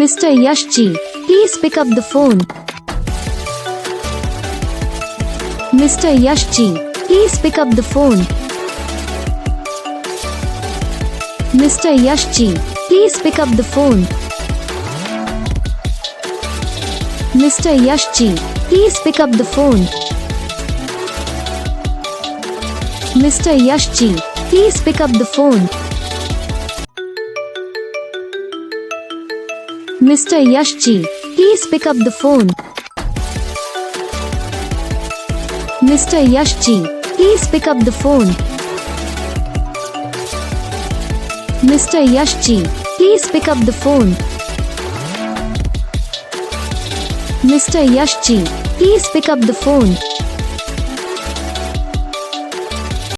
Mr. Yash ji, please pick up the phone. Mr. Yash ji, please pick up the phone. Mr. Yash ji, please pick up the phone. Mr. Yash ji, please pick up the phone. Mr. Yash ji, please pick up the phone. Mr. Yash ji, please pick up the phone. Mr. Yash ji, please pick up the phone. Mr. Yash ji, please pick up the phone. Mr. Yash ji, please pick up the phone.